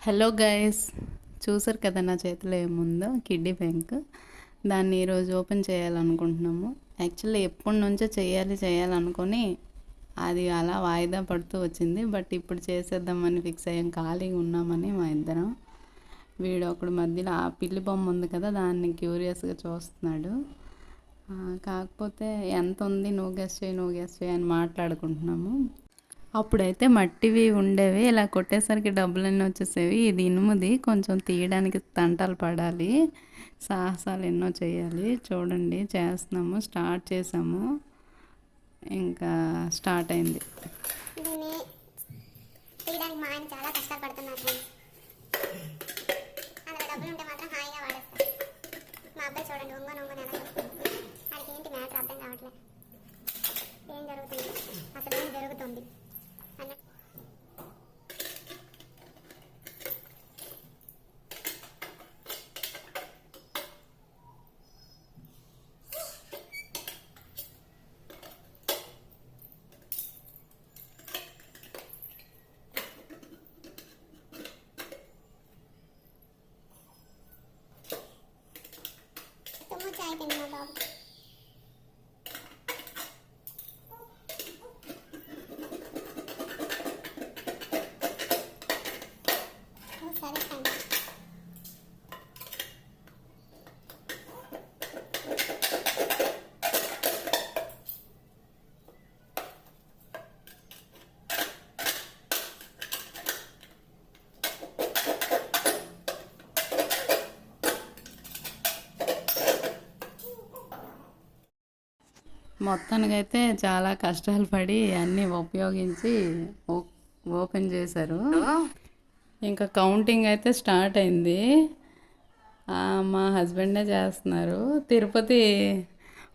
Hello guys, చూసారు కదా నా చేతిలో ఏముందో కిడ్డీ బ్యాంక్. దాన్ని ఈరోజు ఓపెన్ చేయాలనుకుంటున్నాము. యాక్చువల్లీ ఎప్పటి నుంచో చేయాలనుకొని అది అలా వాయిదా పడుతూ వచ్చింది. బట్ ఇప్పుడు చేసేద్దామని ఫిక్స్ అయ్యాం, ఖాళీగా ఉన్నామని మా ఇద్దరం. వీడు ఒకడు మధ్యలో ఆ పిల్లి బొమ్మ ఉంది కదా, దాన్ని క్యూరియస్గా చూస్తున్నాడు. కాకపోతే ఎంత ఉంది, నువ్వు గెస్ చేయి అని మాట్లాడుకుంటున్నాము. అప్పుడైతే మట్టివి ఉండేవి, ఇలా కొట్టేసరికి డబ్బులన్నీ వచ్చేసేవి. ఇది ఇనుముది, కొంచెం తీయడానికి తంటాలు పడాలి, సాహసాలు ఎన్నో చేయాలి. చూడండి చేస్తున్నాము, స్టార్ట్ చేసాము, ఇంకా స్టార్ట్ అయింది. ఏం జరుగుతుంది, అసలు ఏం జరుగుతుంది అన్న తుమ్ము చాయ్ తిన్నా బాబు. మొత్తానికైతే చాలా కష్టాలు పడి అన్నీ ఉపయోగించి ఓపెన్ చేశారు. ఇంకా కౌంటింగ్ అయితే స్టార్ట్ అయింది. మా హస్బెండే చేస్తున్నారు. తిరుపతి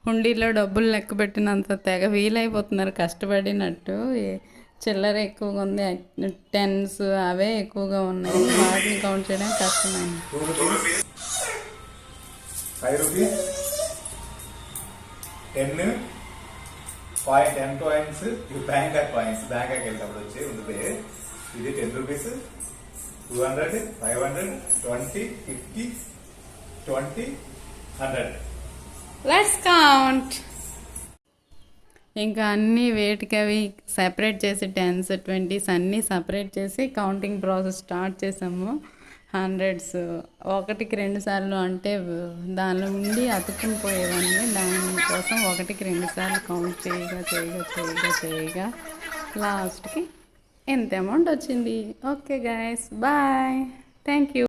హుండీలో డబ్బులు లెక్క పెట్టినంత తెగ వీలైపోతున్నారు కష్టపడినట్టు. చిల్లర ఎక్కువగా ఉంది, టెన్స్ అవే ఎక్కువగా ఉన్నాయి, వాటిని కౌంట్ చేయడం కష్టమైంది. 10 కాయిన్స్, ఇవి బ్యాంక్ కాయిన్స్. బ్యాంక్ వెళ్ళినప్పుడు వచ్చి ఉంటే ఇది 10 రూపీస్, 200, 500, 20, 50, 20, 100. Let's count. ఇంకా అన్నీ వేటికి అవి సెపరేట్ చేసి 10s, 20s అన్నీ సపరేట్ చేసి కౌంటింగ్ ప్రాసెస్ స్టార్ట్ చేసాము. 100s 1కి 2 సార్లు అంటే దానిలో ఉండి అతుక్కుని పోయేవన్నీ, దానికోసం 1కి 2 సార్లు కౌంట్ చేయగా లాస్ట్కి ఎంత అమౌంట్ వచ్చింది. Okay guys, bye, thank you.